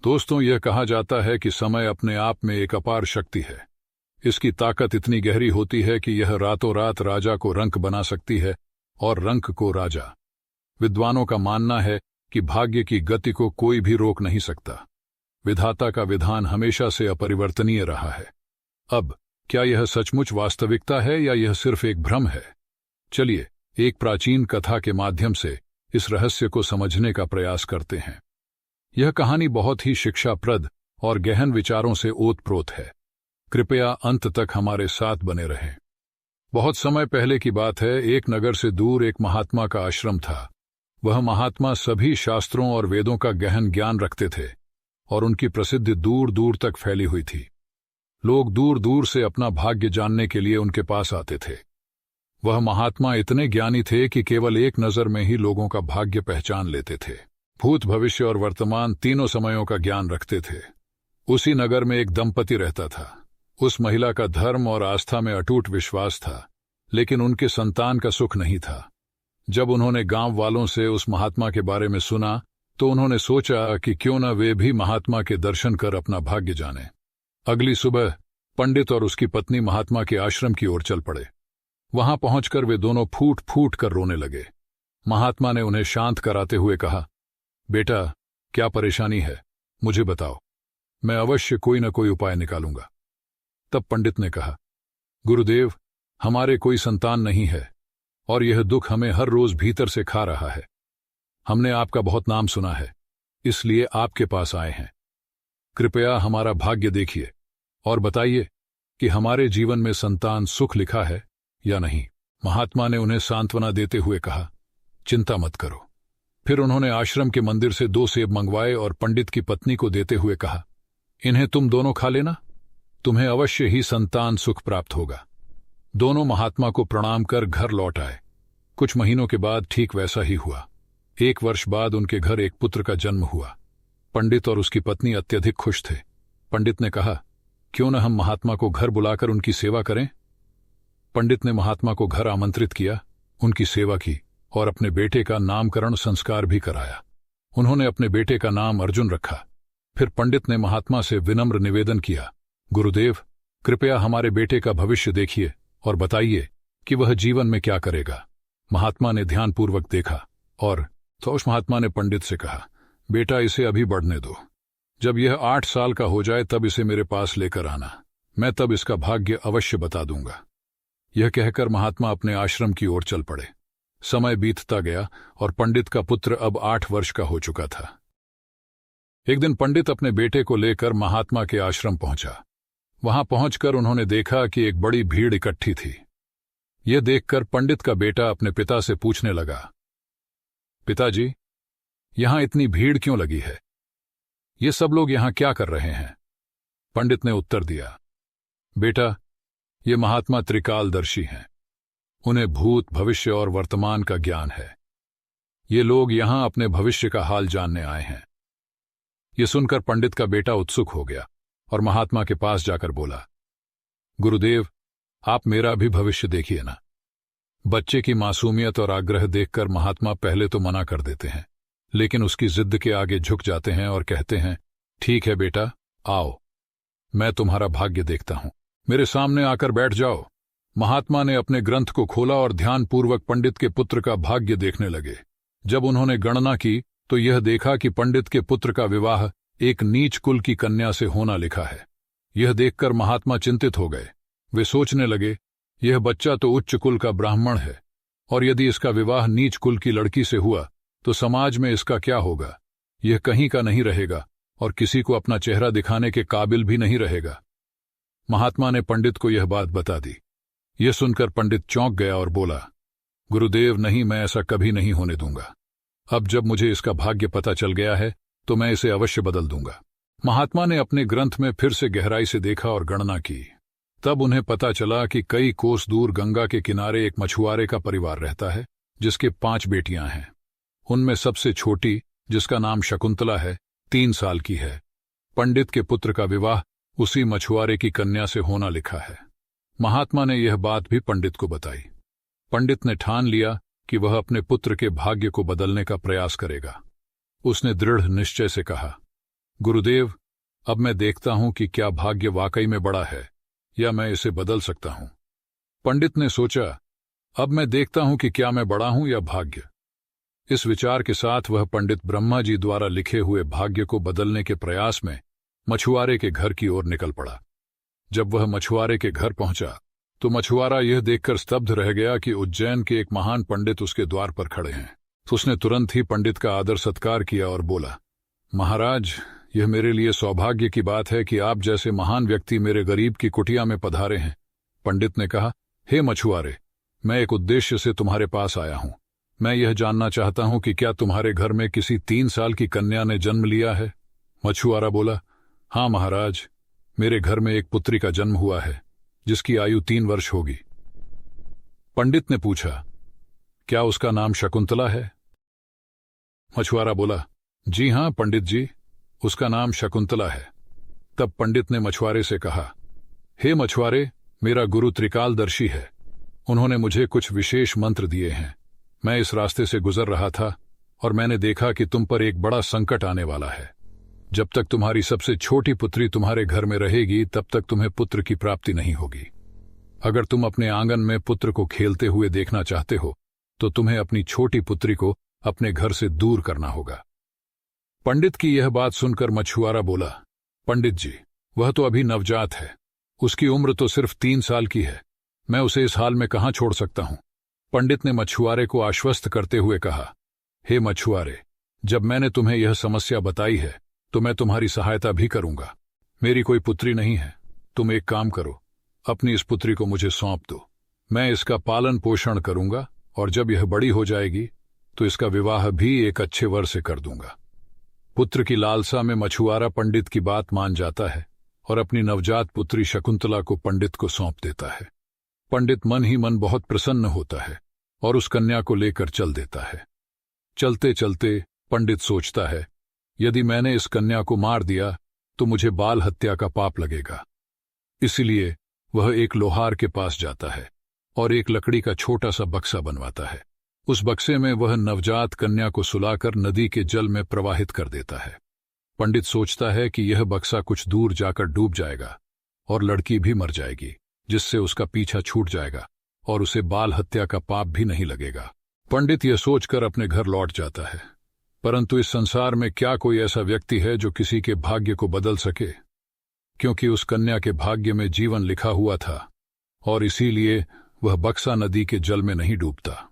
दोस्तों, यह कहा जाता है कि समय अपने आप में एक अपार शक्ति है। इसकी ताकत इतनी गहरी होती है कि यह रातों रात राजा को रंक बना सकती है और रंक को राजा। विद्वानों का मानना है कि भाग्य की गति को कोई भी रोक नहीं सकता। विधाता का विधान हमेशा से अपरिवर्तनीय रहा है। अब क्या यह सचमुच वास्तविकता है या यह सिर्फ एक भ्रम है? चलिए एक प्राचीन कथा के माध्यम से इस रहस्य को समझने का प्रयास करते हैं। यह कहानी बहुत ही शिक्षाप्रद और गहन विचारों से ओतप्रोत है। कृपया अंत तक हमारे साथ बने रहें। बहुत समय पहले की बात है। एक नगर से दूर एक महात्मा का आश्रम था। वह महात्मा सभी शास्त्रों और वेदों का गहन ज्ञान रखते थे और उनकी प्रसिद्धि दूर दूर तक फैली हुई थी। लोग दूर दूर से अपना भाग्य जानने के लिए उनके पास आते थे। वह महात्मा इतने ज्ञानी थे कि केवल एक नजर में ही लोगों का भाग्य पहचान लेते थे। भूत, भविष्य और वर्तमान तीनों समयों का ज्ञान रखते थे। उसी नगर में एक दंपति रहता था। उस महिला का धर्म और आस्था में अटूट विश्वास था, लेकिन उनके संतान का सुख नहीं था। जब उन्होंने गांव वालों से उस महात्मा के बारे में सुना तो उन्होंने सोचा कि क्यों न वे भी महात्मा के दर्शन कर अपना भाग्य जाने। अगली सुबह पंडित और उसकी पत्नी महात्मा के आश्रम की ओर चल पड़े। वहां पहुंचकर वे दोनों फूट फूट कर रोने लगे। महात्मा ने उन्हें शांत कराते हुए कहा, बेटा, क्या परेशानी है, मुझे बताओ, मैं अवश्य कोई न कोई उपाय निकालूंगा। तब पंडित ने कहा, गुरुदेव, हमारे कोई संतान नहीं है और यह दुख हमें हर रोज भीतर से खा रहा है। हमने आपका बहुत नाम सुना है, इसलिए आपके पास आए हैं। कृपया हमारा भाग्य देखिए और बताइए कि हमारे जीवन में संतान सुख लिखा है या नहीं। महात्मा ने उन्हें सांत्वना देते हुए कहा, चिंता मत करो। फिर उन्होंने आश्रम के मंदिर से 2 सेब मंगवाए और पंडित की पत्नी को देते हुए कहा, इन्हें तुम दोनों खा लेना, तुम्हें अवश्य ही संतान सुख प्राप्त होगा। दोनों महात्मा को प्रणाम कर घर लौट आए। कुछ महीनों के बाद ठीक वैसा ही हुआ। 1 वर्ष बाद उनके घर एक पुत्र का जन्म हुआ। पंडित और उसकी पत्नी अत्यधिक खुश थे। पंडित ने कहा, क्यों न हम महात्मा को घर बुलाकर उनकी सेवा करें। पंडित ने महात्मा को घर आमंत्रित किया, उनकी सेवा की और अपने बेटे का नामकरण संस्कार भी कराया। उन्होंने अपने बेटे का नाम अर्जुन रखा। फिर पंडित ने महात्मा से विनम्र निवेदन किया, गुरुदेव, कृपया हमारे बेटे का भविष्य देखिए और बताइए कि वह जीवन में क्या करेगा। महात्मा ने ध्यानपूर्वक देखा और तो उस महात्मा ने पंडित से कहा, बेटा, इसे अभी बढ़ने दो। जब यह 8 साल का हो जाए तब इसे मेरे पास लेकर आना, मैं तब इसका भाग्य अवश्य बता दूंगा। यह कहकर महात्मा अपने आश्रम की ओर चल पड़े। समय बीतता गया और पंडित का पुत्र अब 8 वर्ष का हो चुका था। एक दिन पंडित अपने बेटे को लेकर महात्मा के आश्रम पहुंचा। वहां पहुंचकर उन्होंने देखा कि एक बड़ी भीड़ इकट्ठी थी। यह देखकर पंडित का बेटा अपने पिता से पूछने लगा, पिताजी, यहां इतनी भीड़ क्यों लगी है? ये सब लोग यहां क्या कर रहे हैं? पंडित ने उत्तर दिया, बेटा, ये महात्मा त्रिकालदर्शी हैं। उन्हें भूत, भविष्य और वर्तमान का ज्ञान है। ये लोग यहां अपने भविष्य का हाल जानने आए हैं। यह सुनकर पंडित का बेटा उत्सुक हो गया और महात्मा के पास जाकर बोला, गुरुदेव, आप मेरा भी भविष्य देखिए ना। बच्चे की मासूमियत और आग्रह देखकर महात्मा पहले तो मना कर देते हैं, लेकिन उसकी जिद के आगे झुक जाते हैं और कहते हैं, ठीक है बेटा, आओ, मैं तुम्हारा भाग्य देखता हूं, मेरे सामने आकर बैठ जाओ। महात्मा ने अपने ग्रंथ को खोला और ध्यानपूर्वक पंडित के पुत्र का भाग्य देखने लगे। जब उन्होंने गणना की तो यह देखा कि पंडित के पुत्र का विवाह एक नीच कुल की कन्या से होना लिखा है। यह देखकर महात्मा चिंतित हो गए। वे सोचने लगे, यह बच्चा तो उच्च कुल का ब्राह्मण है और यदि इसका विवाह नीच कुल की लड़की से हुआ तो समाज में इसका क्या होगा? यह कहीं का नहीं रहेगा और किसी को अपना चेहरा दिखाने के काबिल भी नहीं रहेगा। महात्मा ने पंडित को यह बात बता दी। यह सुनकर पंडित चौंक गया और बोला, गुरुदेव, नहीं, मैं ऐसा कभी नहीं होने दूंगा। अब जब मुझे इसका भाग्य पता चल गया है तो मैं इसे अवश्य बदल दूंगा। महात्मा ने अपने ग्रंथ में फिर से गहराई से देखा और गणना की। तब उन्हें पता चला कि कई कोस दूर गंगा के किनारे एक मछुआरे का परिवार रहता है, जिसके 5 बेटियां हैं। उनमें सबसे छोटी, जिसका नाम शकुंतला है, 3 साल की है। पंडित के पुत्र का विवाह उसी मछुआरे की कन्या से होना लिखा है। महात्मा ने यह बात भी पंडित को बताई। पंडित ने ठान लिया कि वह अपने पुत्र के भाग्य को बदलने का प्रयास करेगा। उसने दृढ़ निश्चय से कहा, गुरुदेव, अब मैं देखता हूं कि क्या भाग्य वाकई में बड़ा है या मैं इसे बदल सकता हूं। पंडित ने सोचा, अब मैं देखता हूं कि क्या मैं बड़ा हूं या भाग्य। इस विचार के साथ वह पंडित ब्रह्मा जी द्वारा लिखे हुए भाग्य को बदलने के प्रयास में मछुआरे के घर की ओर निकल पड़ा। जब वह मछुआरे के घर पहुंचा तो मछुआरा यह देखकर स्तब्ध रह गया कि उज्जैन के एक महान पंडित उसके द्वार पर खड़े हैं। तो उसने तुरंत ही पंडित का आदर सत्कार किया और बोला, महाराज, यह मेरे लिए सौभाग्य की बात है कि आप जैसे महान व्यक्ति मेरे गरीब की कुटिया में पधारे हैं। पंडित ने कहा, हे मछुआरे, मैं एक उद्देश्य से तुम्हारे पास आया हूं। मैं यह जानना चाहता हूं कि क्या तुम्हारे घर में किसी 3 साल की कन्या ने जन्म लिया है। मछुआरा बोला, हाँ महाराज, मेरे घर में एक पुत्री का जन्म हुआ है जिसकी आयु 3 वर्ष होगी। पंडित ने पूछा, क्या उसका नाम शकुंतला है। मछुआरा बोला, जी हां पंडित जी, उसका नाम शकुंतला है। तब पंडित ने मछुआरे से कहा, हे मछुआरे, मेरा गुरु त्रिकालदर्शी है। उन्होंने मुझे कुछ विशेष मंत्र दिए हैं। मैं इस रास्ते से गुजर रहा था और मैंने देखा कि तुम पर एक बड़ा संकट आने वाला है। जब तक तुम्हारी सबसे छोटी पुत्री तुम्हारे घर में रहेगी तब तक तुम्हें पुत्र की प्राप्ति नहीं होगी। अगर तुम अपने आंगन में पुत्र को खेलते हुए देखना चाहते हो तो तुम्हें अपनी छोटी पुत्री को अपने घर से दूर करना होगा। पंडित की यह बात सुनकर मछुआरा बोला, पंडित जी, वह तो अभी नवजात है, उसकी उम्र तो सिर्फ 3 साल की है। मैं उसे इस हाल में कहां छोड़ सकता हूं। पंडित ने मछुआरे को आश्वस्त करते हुए कहा, हे मछुआरे, जब मैंने तुम्हें यह समस्या बताई है तो मैं तुम्हारी सहायता भी करूंगा। मेरी कोई पुत्री नहीं है। तुम एक काम करो, अपनी इस पुत्री को मुझे सौंप दो। मैं इसका पालन पोषण करूंगा और जब यह बड़ी हो जाएगी तो इसका विवाह भी एक अच्छे वर से कर दूंगा। पुत्र की लालसा में मछुआरा पंडित की बात मान जाता है और अपनी नवजात पुत्री शकुंतला को पंडित को सौंप देता है। पंडित मन ही मन बहुत प्रसन्न होता है और उस कन्या को लेकर चल देता है। चलते चलते पंडित सोचता है, यदि मैंने इस कन्या को मार दिया तो मुझे बाल हत्या का पाप लगेगा। इसलिए वह एक लोहार के पास जाता है और एक लकड़ी का छोटा सा बक्सा बनवाता है। उस बक्से में वह नवजात कन्या को सुलाकर नदी के जल में प्रवाहित कर देता है। पंडित सोचता है कि यह बक्सा कुछ दूर जाकर डूब जाएगा और लड़की भी मर जाएगी, जिससे उसका पीछा छूट जाएगा और उसे बाल हत्या का पाप भी नहीं लगेगा। पंडित यह सोचकर अपने घर लौट जाता है। परंतु इस संसार में क्या कोई ऐसा व्यक्ति है जो किसी के भाग्य को बदल सके, क्योंकि उस कन्या के भाग्य में जीवन लिखा हुआ था और इसीलिए वह बक्सा नदी के जल में नहीं डूबता।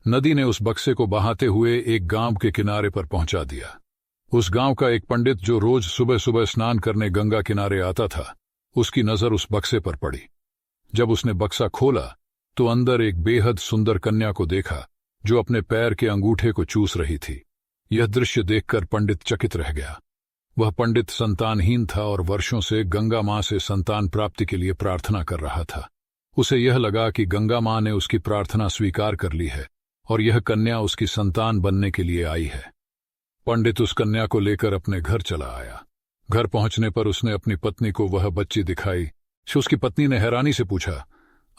नदी ने उस बक्से को बहाते हुए एक गांव के किनारे पर पहुंचा दिया। उस गांव का एक पंडित जो रोज सुबह सुबह स्नान करने गंगा किनारे आता था, उसकी नजर उस बक्से पर पड़ी। जब उसने बक्सा खोला तो अंदर एक बेहद सुंदर कन्या को देखा जो अपने पैर के अंगूठे को चूस रही थी। यह दृश्य देखकर पंडित चकित रह गया। वह पंडित संतानहीन था और वर्षों से गंगा मां से संतान प्राप्ति के लिए प्रार्थना कर रहा था। उसे यह लगा कि गंगा मां ने उसकी प्रार्थना स्वीकार कर ली है और यह कन्या उसकी संतान बनने के लिए आई है। पंडित उस कन्या को लेकर अपने घर चला आया। घर पहुंचने पर उसने अपनी पत्नी को वह बच्ची दिखाई। उसकी पत्नी ने हैरानी से पूछा,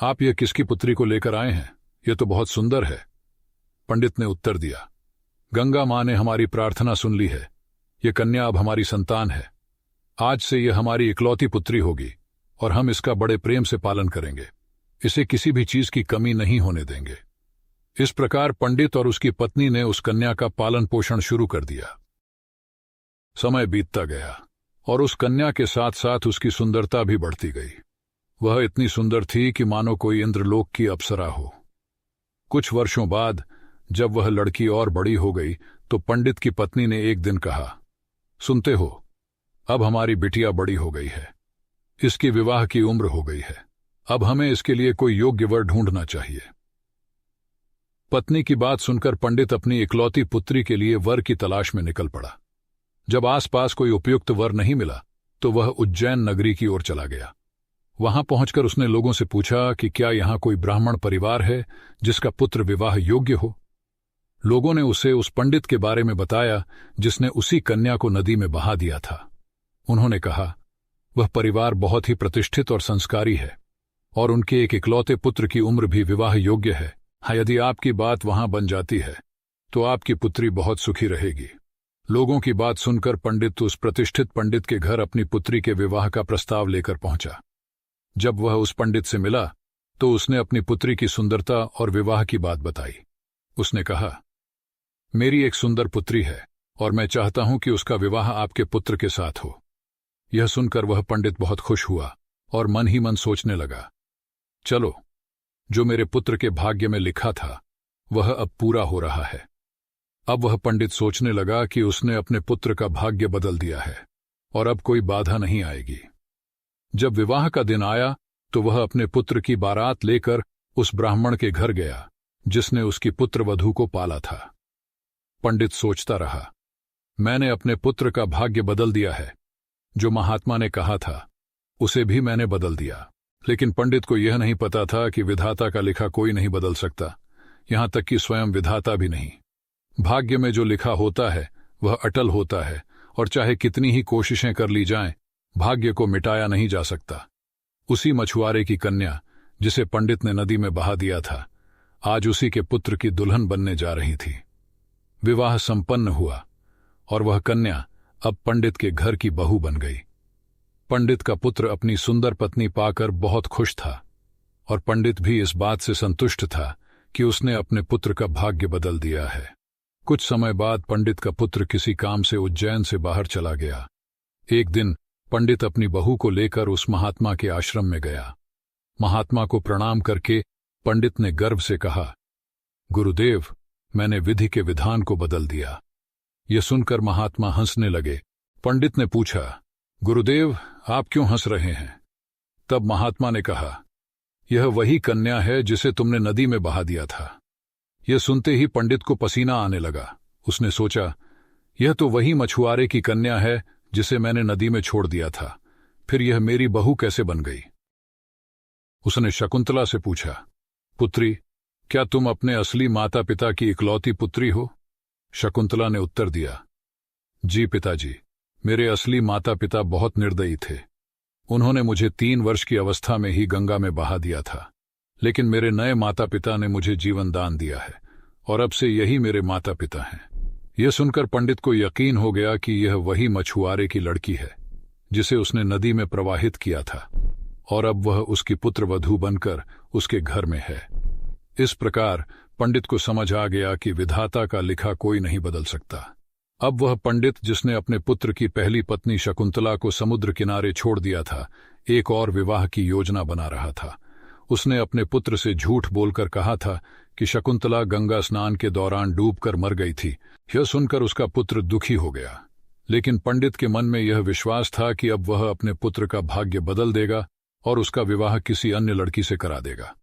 आप यह किसकी पुत्री को लेकर आए हैं? यह तो बहुत सुंदर है। पंडित ने उत्तर दिया, गंगा मां ने हमारी प्रार्थना सुन ली है। यह कन्या अब हमारी संतान है। आज से यह हमारी इकलौती पुत्री होगी और हम इसका बड़े प्रेम से पालन करेंगे। इसे किसी भी चीज की कमी नहीं होने देंगे। इस प्रकार पंडित और उसकी पत्नी ने उस कन्या का पालन पोषण शुरू कर दिया। समय बीतता गया और उस कन्या के साथ साथ उसकी सुंदरता भी बढ़ती गई। वह इतनी सुंदर थी कि मानो कोई इंद्रलोक की अप्सरा हो। कुछ वर्षों बाद जब वह लड़की और बड़ी हो गई तो पंडित की पत्नी ने एक दिन कहा, सुनते हो, अब हमारी बिटिया बड़ी हो गई है। इसकी विवाह की उम्र हो गई है। अब हमें इसके लिए कोई योग्य वर ढूंढना चाहिए। पत्नी की बात सुनकर पंडित अपनी इकलौती पुत्री के लिए वर की तलाश में निकल पड़ा। जब आसपास कोई उपयुक्त वर नहीं मिला तो वह उज्जैन नगरी की ओर चला गया। वहां पहुंचकर उसने लोगों से पूछा कि क्या यहां कोई ब्राह्मण परिवार है जिसका पुत्र विवाह योग्य हो। लोगों ने उसे उस पंडित के बारे में बताया जिसने उसी कन्या को नदी में बहा दिया था। उन्होंने कहा, वह परिवार बहुत ही प्रतिष्ठित और संस्कारी है और उनके एक इकलौते पुत्र की उम्र भी विवाह योग्य है। हाँ, यदि आपकी बात वहां बन जाती है तो आपकी पुत्री बहुत सुखी रहेगी। लोगों की बात सुनकर पंडित उस प्रतिष्ठित पंडित के घर अपनी पुत्री के विवाह का प्रस्ताव लेकर पहुंचा। जब वह उस पंडित से मिला तो उसने अपनी पुत्री की सुंदरता और विवाह की बात बताई। उसने कहा, मेरी एक सुंदर पुत्री है और मैं चाहता हूं कि उसका विवाह आपके पुत्र के साथ हो। यह सुनकर वह पंडित बहुत खुश हुआ और मन ही मन सोचने लगा, चलो, जो मेरे पुत्र के भाग्य में लिखा था वह अब पूरा हो रहा है। अब वह पंडित सोचने लगा कि उसने अपने पुत्र का भाग्य बदल दिया है और अब कोई बाधा नहीं आएगी। जब विवाह का दिन आया तो वह अपने पुत्र की बारात लेकर उस ब्राह्मण के घर गया जिसने उसकी पुत्रवधू को पाला था। पंडित सोचता रहा, मैंने अपने पुत्र का भाग्य बदल दिया है। जो महात्मा ने कहा था उसे भी मैंने बदल दिया। लेकिन पंडित को यह नहीं पता था कि विधाता का लिखा कोई नहीं बदल सकता, यहां तक कि स्वयं विधाता भी नहीं। भाग्य में जो लिखा होता है वह अटल होता है और चाहे कितनी ही कोशिशें कर ली जाएं, भाग्य को मिटाया नहीं जा सकता। उसी मछुआरे की कन्या जिसे पंडित ने नदी में बहा दिया था, आज उसी के पुत्र की दुल्हन बनने जा रही थी। विवाह संपन्न हुआ और वह कन्या अब पंडित के घर की बहू बन गई। पंडित का पुत्र अपनी सुंदर पत्नी पाकर बहुत खुश था और पंडित भी इस बात से संतुष्ट था कि उसने अपने पुत्र का भाग्य बदल दिया है। कुछ समय बाद पंडित का पुत्र किसी काम से उज्जैन से बाहर चला गया। एक दिन पंडित अपनी बहू को लेकर उस महात्मा के आश्रम में गया। महात्मा को प्रणाम करके पंडित ने गर्व से कहा, गुरुदेव, मैंने विधि के विधान को बदल दिया। यह सुनकर महात्मा हंसने लगे। पंडित ने पूछा, गुरुदेव, आप क्यों हंस रहे हैं? तब महात्मा ने कहा, यह वही कन्या है जिसे तुमने नदी में बहा दिया था। यह सुनते ही पंडित को पसीना आने लगा। उसने सोचा, यह तो वही मछुआरे की कन्या है जिसे मैंने नदी में छोड़ दिया था, फिर यह मेरी बहू कैसे बन गई? उसने शकुंतला से पूछा, पुत्री, क्या तुम अपने असली माता पिता की इकलौती पुत्री हो? शकुंतला ने उत्तर दिया, जी पिताजी, मेरे असली माता पिता बहुत निर्दयी थे। उन्होंने मुझे 3 वर्ष की अवस्था में ही गंगा में बहा दिया था, लेकिन मेरे नए माता पिता ने मुझे जीवन दान दिया है और अब से यही मेरे माता पिता हैं। यह सुनकर पंडित को यकीन हो गया कि यह वही मछुआरे की लड़की है जिसे उसने नदी में प्रवाहित किया था और अब वह उसकी पुत्रवधू बनकर उसके घर में है। इस प्रकार पंडित को समझ आ गया कि विधाता का लिखा कोई नहीं बदल सकता। अब वह पंडित जिसने अपने पुत्र की पहली पत्नी शकुंतला को समुद्र किनारे छोड़ दिया था, एक और विवाह की योजना बना रहा था। उसने अपने पुत्र से झूठ बोलकर कहा था कि शकुंतला गंगा स्नान के दौरान डूबकर मर गई थी। यह सुनकर उसका पुत्र दुखी हो गया, लेकिन पंडित के मन में यह विश्वास था कि अब वह अपने पुत्र का भाग्य बदल देगा और उसका विवाह किसी अन्य लड़की से करा देगा।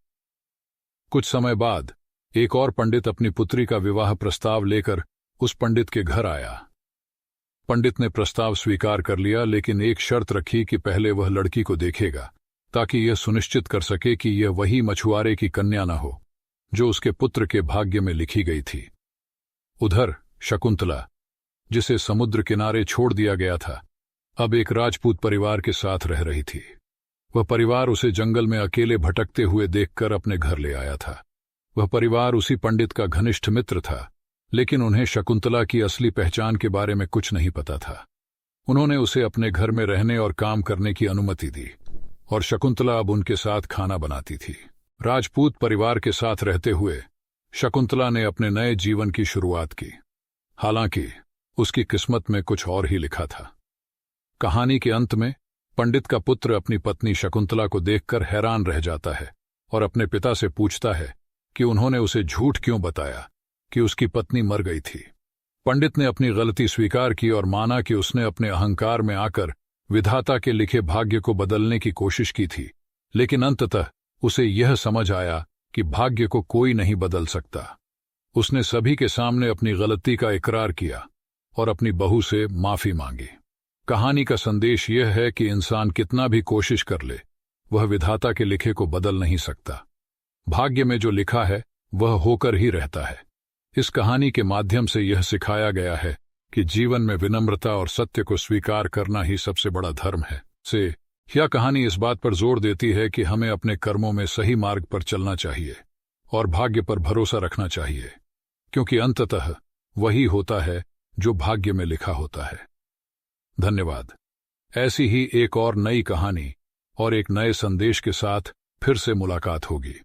कुछ समय बाद एक और पंडित अपनी पुत्री का विवाह प्रस्ताव लेकर उस पंडित के घर आया। पंडित ने प्रस्ताव स्वीकार कर लिया, लेकिन एक शर्त रखी कि पहले वह लड़की को देखेगा ताकि यह सुनिश्चित कर सके कि यह वही मछुआरे की कन्या न हो जो उसके पुत्र के भाग्य में लिखी गई थी। उधर शकुंतला, जिसे समुद्र किनारे छोड़ दिया गया था, अब एक राजपूत परिवार के साथ रह रही थी। वह परिवार उसे जंगल में अकेले भटकते हुए देखकर अपने घर ले आया था। वह परिवार उसी पंडित का घनिष्ठ मित्र था, लेकिन उन्हें शकुंतला की असली पहचान के बारे में कुछ नहीं पता था। उन्होंने उसे अपने घर में रहने और काम करने की अनुमति दी और शकुंतला अब उनके साथ खाना बनाती थी। राजपूत परिवार के साथ रहते हुए शकुंतला ने अपने नए जीवन की शुरुआत की। हालांकि उसकी किस्मत में कुछ और ही लिखा था। कहानी के अंत में पंडित का पुत्र अपनी पत्नी शकुंतला को देखकर हैरान रह जाता है और अपने पिता से पूछता है कि उन्होंने उसे झूठ क्यों बताया कि उसकी पत्नी मर गई थी। पंडित ने अपनी गलती स्वीकार की और माना कि उसने अपने अहंकार में आकर विधाता के लिखे भाग्य को बदलने की कोशिश की थी, लेकिन अंततः उसे यह समझ आया कि भाग्य को कोई नहीं बदल सकता। उसने सभी के सामने अपनी गलती का इकरार किया और अपनी बहू से माफी मांगी। कहानी का संदेश यह है कि इंसान कितना भी कोशिश कर ले, वह विधाता के लिखे को बदल नहीं सकता। भाग्य में जो लिखा है वह होकर ही रहता है। इस कहानी के माध्यम से यह सिखाया गया है कि जीवन में विनम्रता और सत्य को स्वीकार करना ही सबसे बड़ा धर्म है। यह कहानी इस बात पर जोर देती है कि हमें अपने कर्मों में सही मार्ग पर चलना चाहिए और भाग्य पर भरोसा रखना चाहिए, क्योंकि अंततः वही होता है जो भाग्य में लिखा होता है। धन्यवाद। ऐसी ही एक और नई कहानी और एक नए संदेश के साथ फिर से मुलाकात होगी।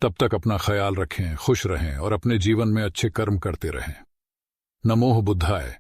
तब तक अपना ख्याल रखें, खुश रहें और अपने जीवन में अच्छे कर्म करते रहें। नमोः बुद्धाय।